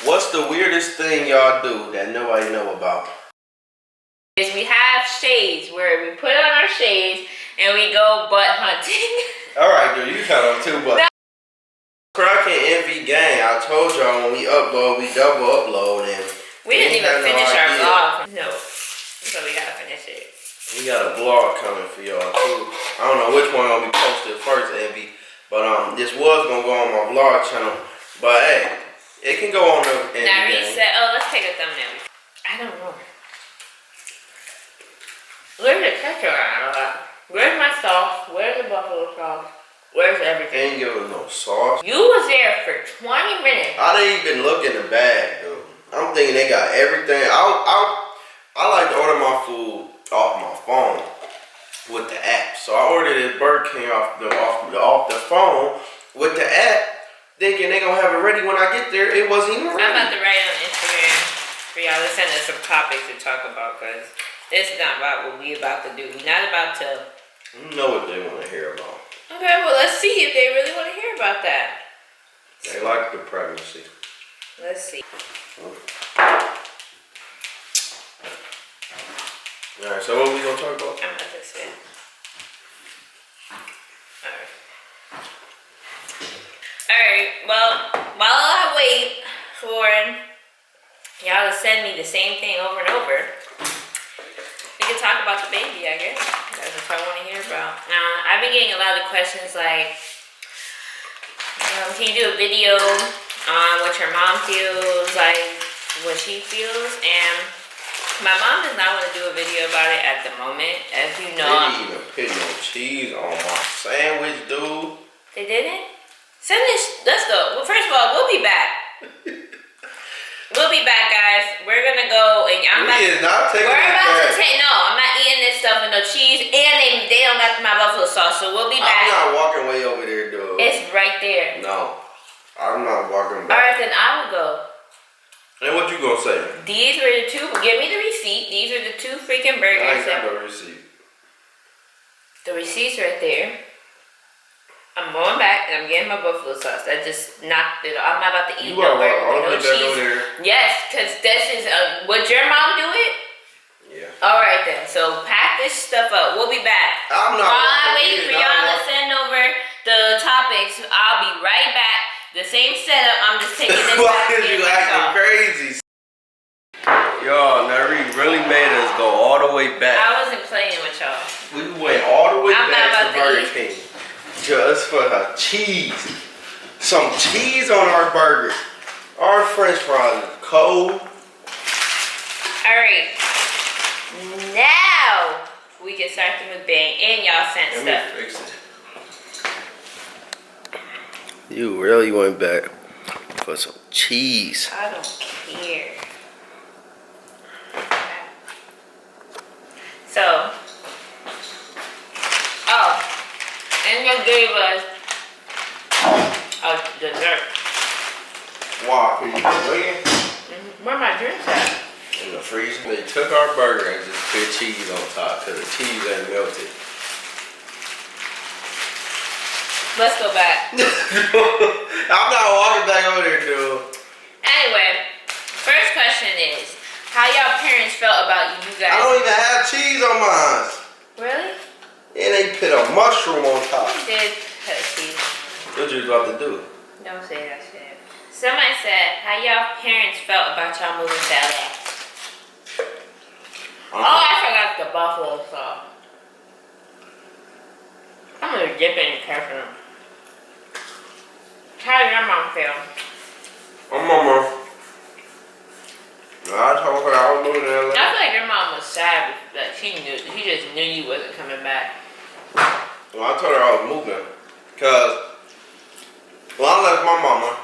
What's the weirdest thing y'all do that nobody know about? Is we have shades where we put on our shades and we go butt hunting. Alright, dude, you cut them too, but Crack and Envy gang, I told y'all when we upload, we double upload and we didn't even finish our vlog. No. So we gotta finish it. We got a vlog coming for y'all too. I don't know which one gonna be posted first, Envy. But this was gonna go on my vlog channel. But hey, it can go on the Envy now gang. reset. Oh, let's take a thumbnail. I don't know. Where's the ketchup at? Where's my sauce? Where's the buffalo sauce? Where's everything? Ain't give us no sauce. You was there for 20 minutes. I didn't even look in the bag, dude. I'm thinking they got everything. I like to order my food off my phone with the app. So I ordered this Burger King off the phone with the app, thinking they gonna have it ready when I get there. It wasn't even ready. I'm about to write on Instagram for y'all to send us some topics to talk about, because this is not about what we about to do. We're not about to... You know what they want to hear about. Okay, well, let's see if they really want to hear about that. They like the pregnancy. Let's see. Alright, so what we gonna talk about? I'm about to say. Alright, well, while I wait for y'all to send me the same thing over and over, we can talk about the baby, I guess. That's what I want to hear about. Now, I've been getting a lot of questions like, can you do a video on what your mom feels, like what she feels? And my mom does not want to do a video about it at the moment. As you know, they didn't even put no cheese on my sandwich, dude. They didn't? Send this. Let's go. Well, first of all, we'll be back. We'll be back, guys. We're gonna go and I'm not taking. We're about to take. No, I'm not eating this stuff with no cheese, and they don't got my buffalo sauce, so we'll be back. I'm not walking way over there, dude. It's right there. No, I'm not walking back. All right, then I will go. And what you gonna say? These were the two. Give me the receipt. These are the two freaking burgers. I ain't got no receipt. The receipt's right there. I'm going back and I'm getting my buffalo sauce. I just knocked it. I'm not about to eat no burger with no cheese. Yes, because this is would your mom do it? Yeah. All right then. So pack this stuff up. We'll be back. I'm not. While I wait for y'all to send over the topics, I'll be right back. The same setup. I'm just taking this. Why is you acting crazy? Y'all, Nari really made us go all the way back. I wasn't playing with y'all. We went all the way back to Burger King. Just for the cheese. Some cheese on our burger. Our french fries are cold. Alright. Now we can start the mukbang and y'all sent stuff. Let me fix it. You really went back for some cheese. I don't care. So, and they gave us a dessert. Wow, can you believe it? Where my drinks at? In the freezer. They took our burger and just put cheese on top because the cheese ain't melted. Let's go back. I'm not walking back over there, dude. Anyway, first question is, how y'all parents felt about you guys? I don't even have cheese on mine. Really? And they put a mushroom on top. You did put cheese. What you about to do? Don't say that shit. Somebody said, how y'all parents felt about y'all moving to LA? Oh, I forgot the buffalo sauce. I'm gonna dip it in ketchup. How did your mom feel? My mama. I told her I was moving to LA. I feel like your mom was sad, like she just knew you wasn't coming back. Well, I told her I was moving because when I left my mama,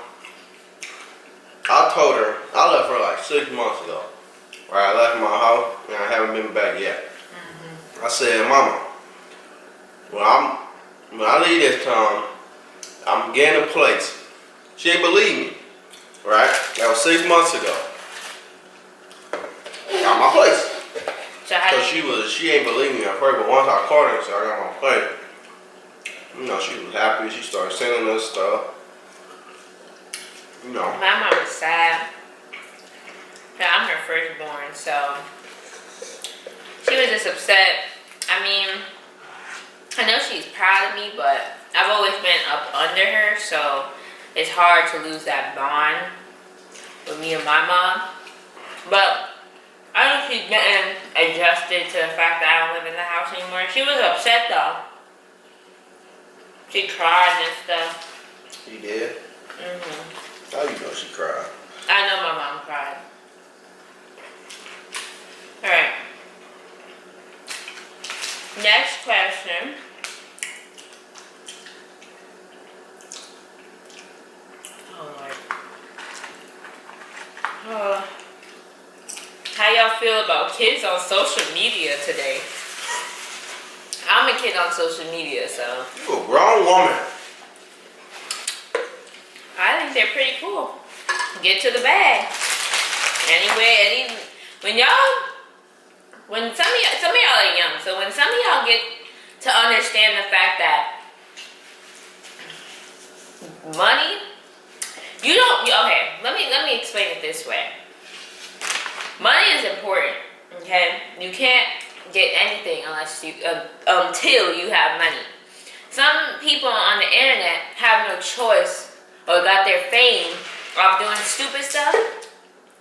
I told her I left her like 6 months ago. Right, I left my house and I haven't been back yet. I said, Mama, when I leave this town, I'm getting a place. She didn't believe me. Right? That was 6 months ago. Got my place. So she ain't believe me at first, but once I called her and said I got my place, you know, she was happy. She started sending us stuff. You know. My mom was sad. firstborn, so she was just upset. I mean, I know she's proud of me, but I've always been up under her, so it's hard to lose that bond with me and my mom. But I think she's getting adjusted to the fact that I don't live in the house anymore. She was upset though. She cried and stuff. She did? Mm-hmm. How you know she cried? I know my mom cried. Alright. Next question. Oh Lord. How y'all feel about kids on social media today? I'm a kid on social media, so You a grown woman. I think they're pretty cool. Get to the bag. Anyway, when some of y'all are young, so when some of y'all get to understand the fact that money, okay, let me explain it this way. Money is important, okay? You can't get anything until you have money. Some people on the internet have no choice or got their fame off doing stupid stuff,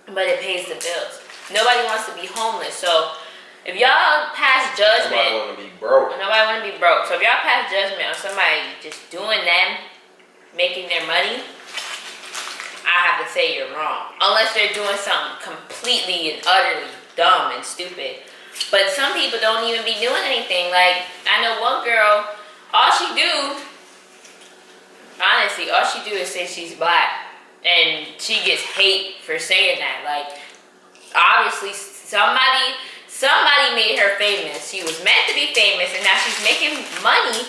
but it pays the bills. Nobody wants to be homeless, so if y'all pass judgment, Nobody want to be broke. nobody want to be broke. So if y'all pass judgment on somebody just doing them, making their money, I have to say you're wrong. Unless they're doing something completely and utterly dumb and stupid. But some people don't even be doing anything. Like, I know one girl, honestly, all she do is say she's black. And she gets hate for saying that. Like, obviously, somebody made her famous. She was meant to be famous, and now she's making money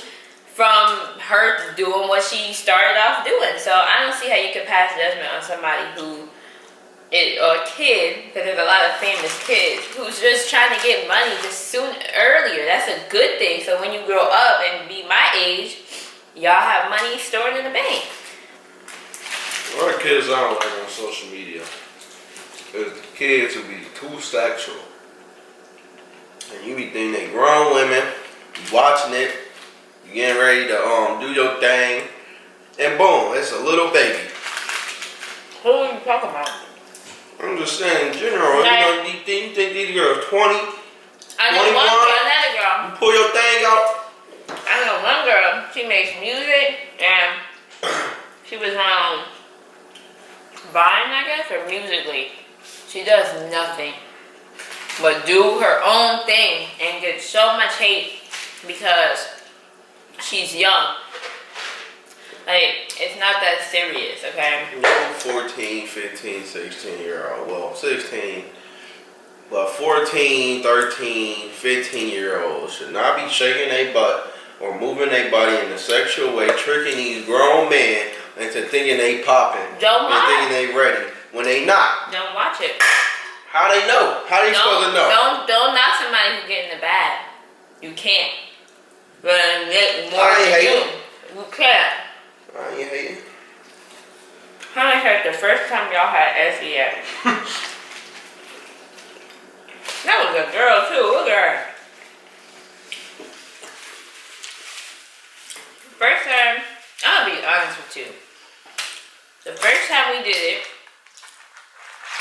from her doing what she started off doing. So I don't see how you could pass judgment on somebody or a kid, because there's a lot of famous kids, who's just trying to get money just earlier. That's a good thing. So when you grow up and be my age, y'all have money stored in the bank. A lot of kids I don't like on social media is the kids who be too sexual. And you be thinking they grown women, you watching it, you getting ready to do your thing, and boom, it's a little baby. Who are you talking about? I'm just saying in general, Like, you think these girls 20, I know one girl, another girl. you pull your thing out. I know one girl, she makes music, and she was on Vine, I guess, or Musically. She does nothing but do her own thing and get so much hate because she's young. Like, it's not that serious, okay? No 14, 15, 16-year-old. Well, 16. But 14, 13, 15-year-olds should not be shaking their butt or moving their body in a sexual way, tricking these grown men into thinking they popping Don't and thinking they ready when they not. Don't watch it. How they know? How they supposed to know? Don't knock somebody who get in the bag. You can't. But get more I ain't than hating. you can't. I ain't hating. How much hurt the first time y'all had SEX? That was a girl too. Look at her. First time, I'm gonna be honest with you. The first time we did it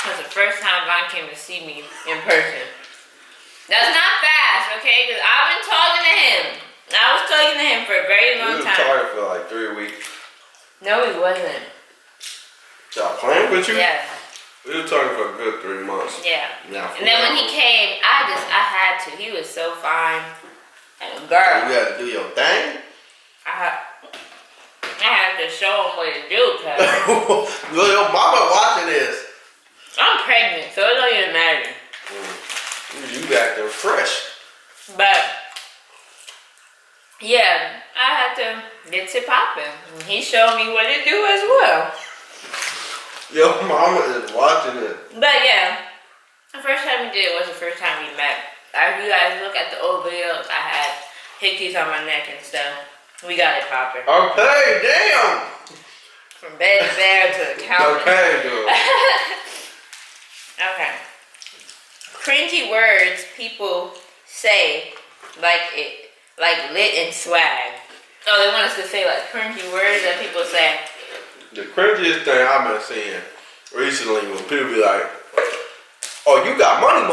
was the first time Von came to see me in person. That's not fast, okay? Because I've been talking to him. I was talking to him for a very long We was time. talking for like 3 weeks. No, he wasn't. Y'all playing with you? Yeah. We were talking for a good 3 months. Yeah. Now, And then when he came, I had to. He was so fine. And girl, you had to do your thing? I had to show him what to do, cause Well, your mama watching this. I'm pregnant, so it don't even matter. You back there fresh. But yeah, I had to get it popping. And he showed me what to do as well. Your mama is watching it. But yeah, the first time we did it was the first time we met. If you guys look at the old videos, I had hickeys on my neck and stuff. We got it popping. Okay, damn. From bed to bed to the couch. Okay, dude. Okay. cringy words people say, like lit and swag. Oh, they want us to say like cringy words that people say. The cringiest thing I've been seeing recently when people be like, "Oh, you got money."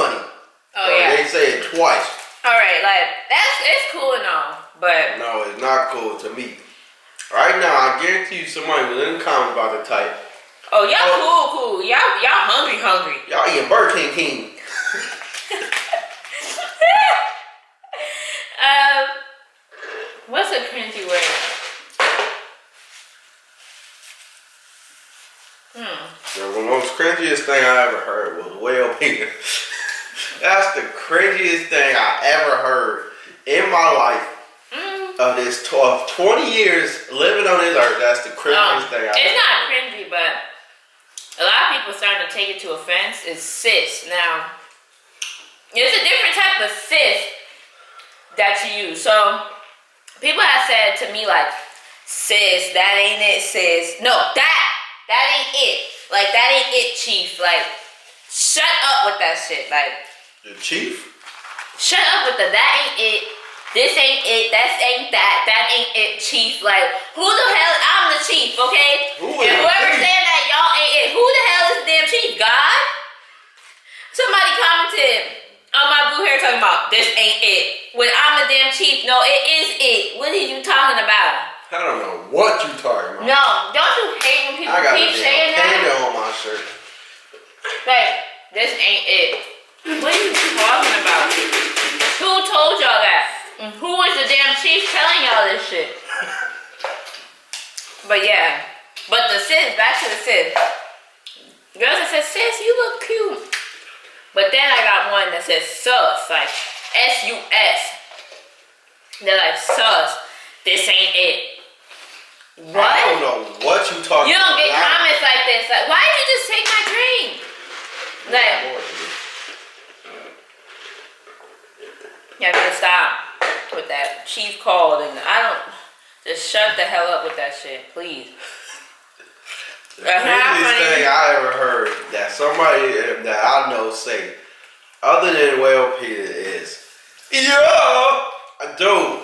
Oh or yeah. They say it twice. All right, like it's cool and all, but no, it's not cool to me. Right now, I guarantee you somebody was in the comments about to type. Oh, y'all cool. Y'all hungry. Y'all eating Burger King. What's a cringy word? The most cringiest thing I ever heard was whale penis. That's the cringiest thing I ever heard in my life. Of this 20 years living on this earth, that's the cringiest thing I ever heard. It's not cringy, but a lot of people starting to take it to offense is sis. Now, there's a different type of sis that you use. So, people have said to me like, sis, that ain't it, sis. No, that ain't it. Like, that ain't it, chief. Like, shut up with that shit. Like, the chief? Shut up with the that ain't it. This ain't it. That ain't it, chief. Like, who the hell? I'm the chief, okay? Whoever's saying that y'all ain't it, who the hell is the damn chief? God? Somebody commented on my blue hair talking about this ain't it. When I'm the damn chief, no, it is it. What are you talking about? I don't know what you talking about. No, don't you hate when people keep saying that? I got a panda on my shirt. Like, this ain't it. What are you talking about? Who told y'all that? And who is the damn chief telling y'all this shit? But yeah. But the sis, back to the sis. Girls that said, sis, you look cute. But then I got one that says sus, like S-U-S. They're like, sus, this ain't it. What? I don't know what you talking about. You don't get comments like this. Like, why did you just take my drink? Like, you have to stop with that. Chief called and just shut the hell up with that shit, please. The craziest thing I ever heard that somebody that I know say, other than whale Peter, is, yeah, dude,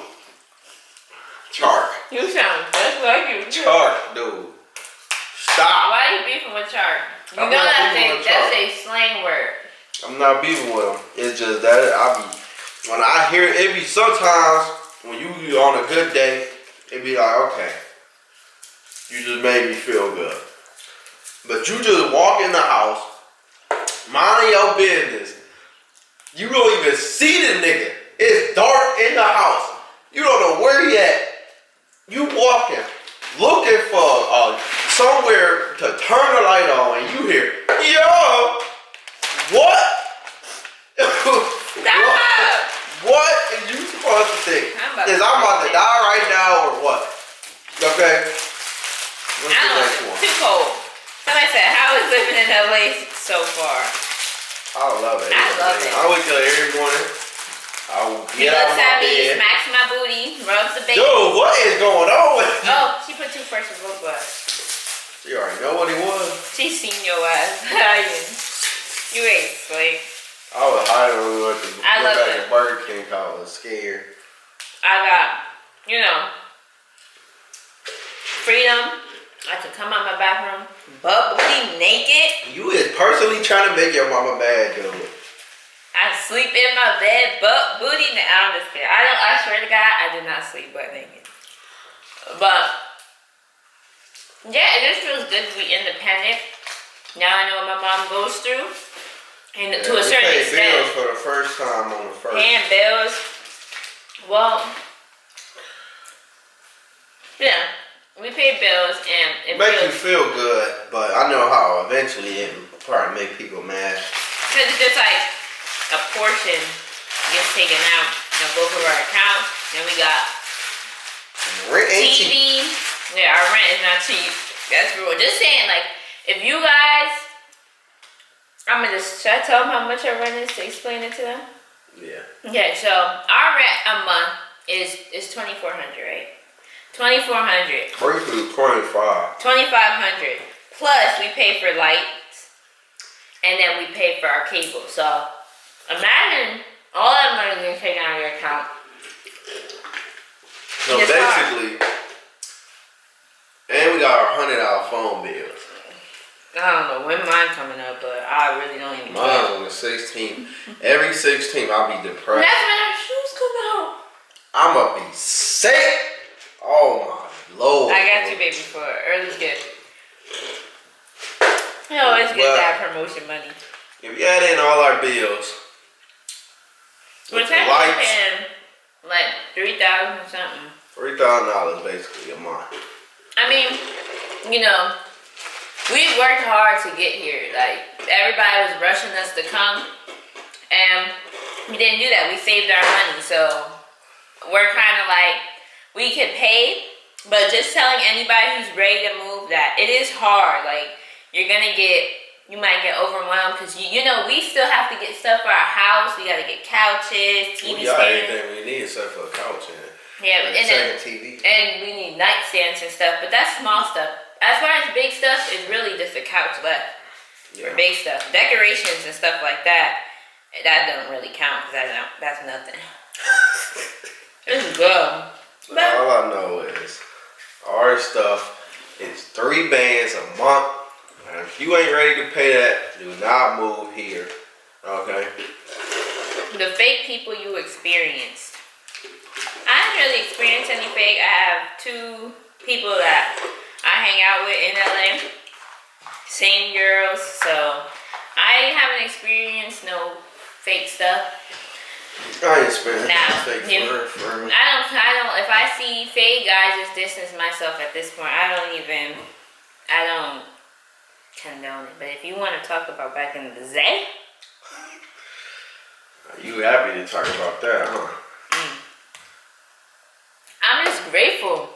Chark. You sound just like you. Chark, dude. Stop. Why are you beefing with Chark? You know that's a slang word. I'm not beefing with him. It's just that when I hear it be sometimes when you on a good day, it be like, okay, you just made me feel good. But you just walk in the house, minding your business. You don't even see the nigga. It's dark in the house. You don't know where he at. You walking, looking for somewhere to turn the light on, and you hear, yo, what? What is you supposed to think? Is I'm about to die right now or what? Okay? What's the next one? Too cold. Somebody said, how is living in LA so far? I love it. I love it. I wake up every morning. I will get out of my bed. Smacks my booty, rubs the baby. Dude, what is going on with you? Oh, she put 2 first in both of us. She already know what he was. She seen your ass. You ain't slick. I was hiding when we went to back to Burger King because I was scared. I got, freedom. I could come out my bathroom, butt booty naked. You is personally trying to make your mama mad, dude. I sleep in my bed, butt booty naked. I'm just kidding. I swear to God, I did not sleep butt naked. But yeah, it just feels good to be independent. Now I know what my mom goes through. And to a certain extent. Pay bills for the first time on the first. Paying bills. Well, yeah, we pay bills and it makes you feel good, but I know how eventually it will probably make people mad. Because it's just like a portion gets taken out of both of our accounts, and we got rent ain't TV. Yeah, our rent is not cheap. That's real. Just saying, like, if you guys, should I tell them how much our rent is to explain it to them? Yeah. Okay, so our rent a month is $2,400, right? $2,400. Briefly, 25. $2,500. Plus we pay for lights, and then we pay for our cable. So Imagine all that money being taken out of your account. So It's basically, and we got our $100 phone bills. I don't know when mine coming up, but I really don't even Mine's care. on the 16th. Every 16th, I'll be depressed. That's when our shoes come out. I'ma be sick. Oh my Lord. I got you, baby, for an early gift. You always get that promotion money. If you add in all our bills, What's with the that? lights, Like $3,000 or something. $3,000 basically a month. I mean, you know, we worked hard to get here. Like, everybody was rushing us to come, and we didn't do that. We saved our money, so we're kind of like, we could pay, but just telling anybody who's ready to move that it is hard. Like, you might get overwhelmed because you know we still have to get stuff for our house. We got to get couches, TV We got stands. everything we need except for a couch and Yeah, a second TV. And we need nightstands and stuff, but that's small stuff. As far as big stuff, it's really just a couch left for big stuff. Decorations and stuff like that, that don't really count because that's nothing. It's good. But all I know is our stuff is 3 bands a month. And if you ain't ready to pay that, do not move here. Okay? The fake people you experienced. I haven't really experienced any fake. I have 2 people that I hang out with in LA. Same girls, so I haven't experienced no fake stuff. I ain't spending Now, fake for I don't, if I see fake, I just distance myself at this point. I don't condone it. But if you want to talk about back in the day. You happy to talk about that, huh? I'm just grateful.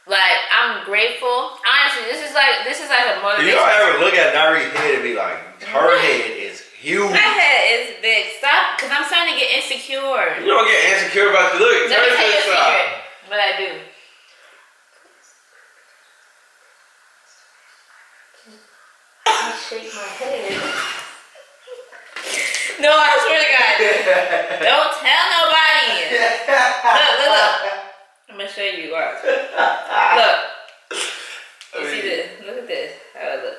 Like, I'm grateful. Honestly, this is like a motivation. Do y'all ever look at Nari's head and be like, her head is huge? My head is big. Stop, because I'm starting to get insecure. You don't get insecure about the look. Let me tell you a secret. What I do. I shake my head. No, I swear to God. Don't tell nobody. Look. I'm going to show you. Watch. Look. You see this? Look at this. How it look.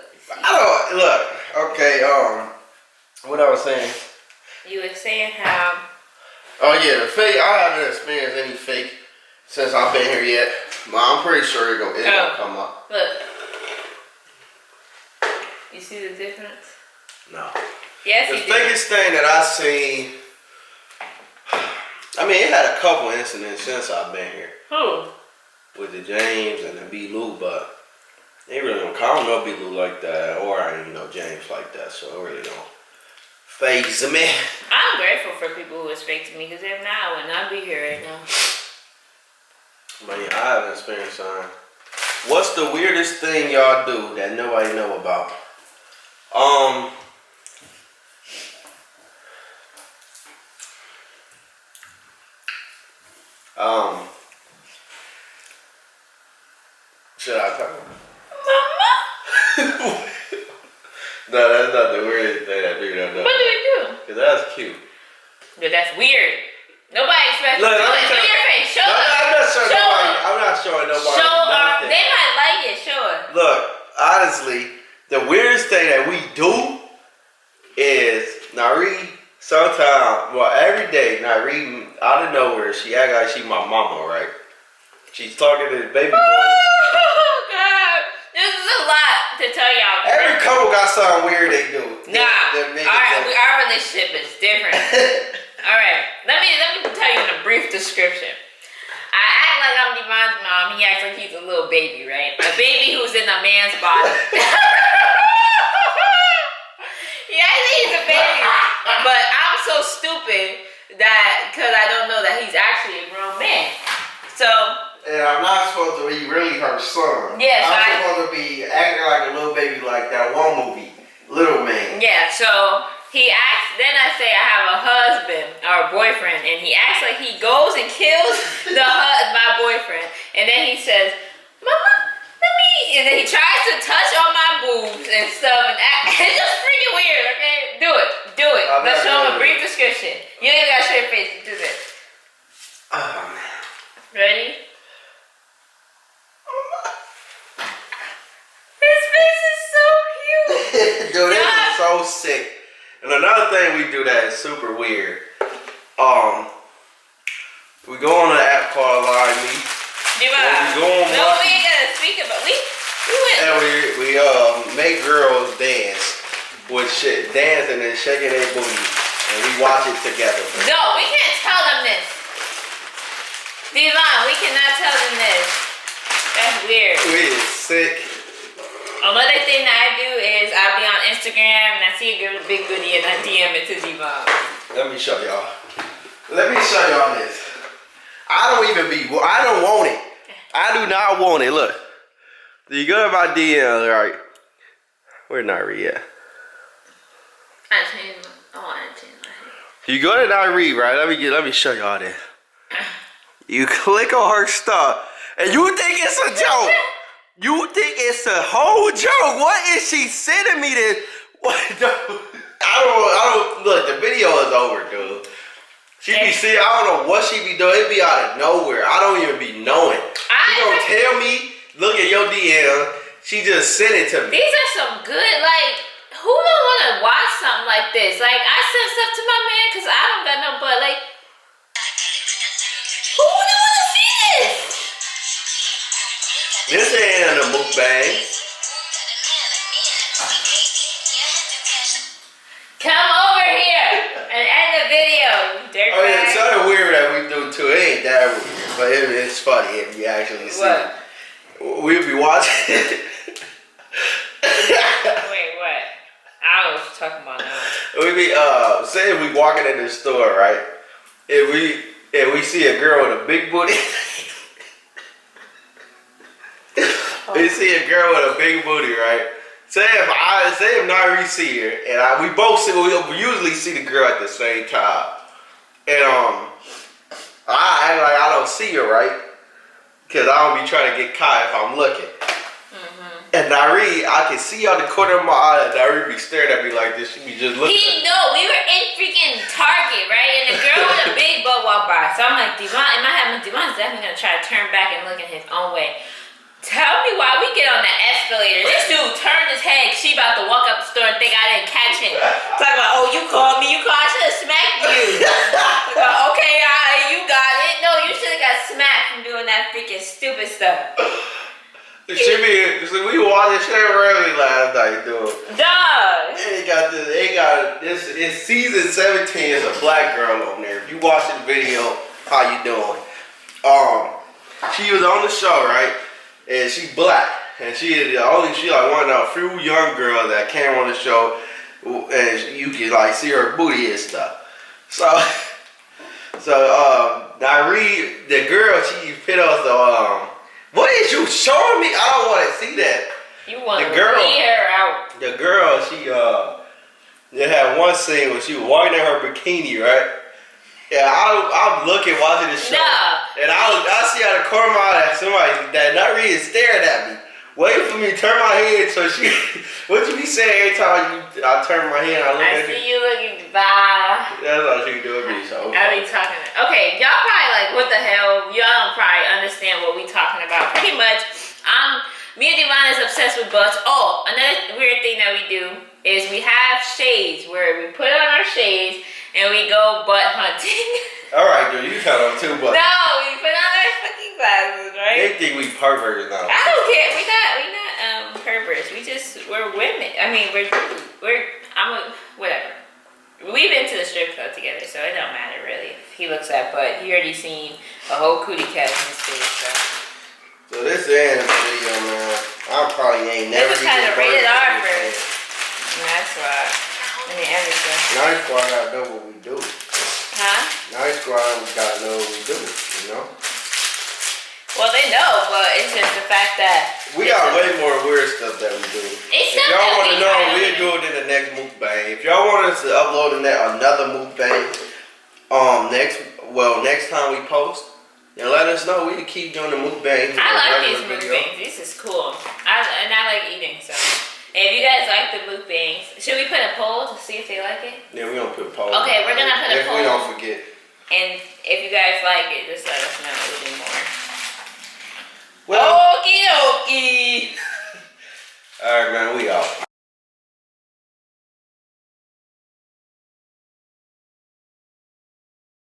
Look. Okay. What I was saying. You were saying how. Oh yeah, the fake. I haven't experienced any fake since I've been here yet. But I'm pretty sure it's gonna come up. Look. You see the difference? No. Yes, the you do. fakest thing that I seen. I mean, it had a couple incidents since I've been here. Who? With the James and the B. Lou, but they really don't. I don't know B. Lou like that, or I didn't know James like that, so it really don't faze me. I'm grateful for people who is fake to me, because if not, I would not be here right now. But yeah, I haven't experienced something. What's the weirdest thing y'all do that nobody know about? Should I tell them? Mama? No, that's not the weirdest thing I do. No. What do you do? Cause that's cute. But that's weird. Nobody expects Look, to do it. Show your face. Show no, us. I'm not showing Show nobody. us. I'm not showing nobody. Show us. Nothing. They might like it. Show us. Look, honestly, the weirdest thing that we do is Nari. Sometimes, well, every day, Nari out of nowhere, she act like she my mama, right? She's talking to the baby boy. Oh God, this is a lot to tell y'all. Every couple got something weird they do. Our relationship is different. All right, let me tell you in a brief description. I act like I'm Devon's mom. He acts like he's a little baby, right? A baby who's in a man's body. He acts like he's a baby, but I'm so stupid that because I don't know that he's actually a grown man. So. And I'm not supposed to be really her son. Yes, I'm supposed to be acting like a little baby like that one movie, Little Man. Yeah, so he acts, then I say I have a husband or a boyfriend, and he acts like he goes and kills my boyfriend. And then he says, Mama, and then he tries to touch on my boobs and stuff, and it's just freaking weird. Okay, do it. Let's show him a brief description. You ain't even gotta show your face. Do this. Oh man. Ready? His face is so cute. Dude, this is so sick. And another thing we do that is super weird. We go on an app called Live Me. We ain't gonna speak about. We went. And we make girls dance with shit, dancing and shaking their booty, and we watch it together. No, we can't tell them this. Devon, we cannot tell them this. That's weird. We is sick. Another thing that I do is I'll be on Instagram and I see a good big booty and I DM it to Devon. Let me show y'all. This. I don't want it. I do not want it. Look. You go to my DM, right? Where Nari at? I changed my head. You go to Nari, right? Let me show y'all this. You click on her stuff and you think it's a joke. You think it's a whole joke. What is she sending me this? What? No. I don't look, the video is over, dude. She be seeing, I don't know what she be doing. It be out of nowhere. I don't even be knowing. She don't tell me, look at your DM. She just sent it to me. These are some good, like, who don't want to watch something like this? Like, I send stuff to my man because I don't got no butt. Like, who don't want to see this? This ain't a mukbang. Come over here and end the video, dirtbag. Oh yeah, it's something weird that we do too. It ain't that weird, but it's funny if you actually see it. We'll be watching. Wait, what? I was talking about that. We be say if we walking in the store, right? If we see a girl with a big booty. We see a girl with a big booty, right? Say if Nari see her, and we usually see the girl at the same time, and I act like I don't see her, right? Cause I don't be trying to get caught if I'm looking. And Nari, I can see out the corner of my eye that Nari be staring at me like this. She be just looking. We were in freaking Target, right? And the girl with a big butt walked by. So I'm like, Devon, in my head, Devon's definitely gonna try to turn back and look in his own way. Tell me why we get on the escalator. This dude turned his head. She about to walk up the store and think I didn't catch him. Talking about, oh, you called me. I should have smacked you. Okay, you got it. No, you should have got smacked from doing that freaking stupid stuff. We watched shit early last night, dude. Dog. It's season 17. It's a black girl on there. If you watch the video, how you doing? She was on the show, right? And she black, and she like one of the few young girls that came on the show, and you can like see her booty and stuff. So Nari, the girl, she put us what is you showing me? I don't want to see that. You want to leave her out. The girl, they had one scene when she was walking in her bikini, right? Yeah, I'm watching the show. Nah. And I see out of the corner of my eye that Nari is staring at me. Waiting for me to turn my head so she... What you be saying every time I turn my head and I look at you? I see you looking bad. That's all she can do with me, so... I be talking... Okay, y'all probably like, what the hell? Y'all don't probably understand what we talking about. Pretty much, me and Devon is obsessed with butts. Oh, another weird thing that we do is we have shades where we put on our shades and we go butt hunting. Alright, dude, you got on too much. No, we put on our fucking glasses, right? They think we perverts now. I don't care. We're not perverts. We're women. I mean, whatever. We've been to the strip club together, so it don't matter really if he looks at butt. He already seen a whole cootie cat in his face, So this is the video, man. I probably ain't never. This is kind of rated R first. That's why. I mean, everything. Nice Squad gotta know what we do. Huh? Nice Squad gotta know what we do, you know? Well, they know, but it's just the fact that... We got way more weird stuff that we do. If y'all want to know, we'll do it in the next mukbang. If y'all want us to upload another mukbang, next time we post, And let us know. We can keep doing the mukbang. I like these mukbangs. This is cool. And I like eating, so. If you guys like the mukbangs, should we put a poll to see if they like it? Yeah, we're going to put a poll. Okay, we're going to put a poll. If we don't forget. And if you guys like it, just let us know. We'll do more. Well,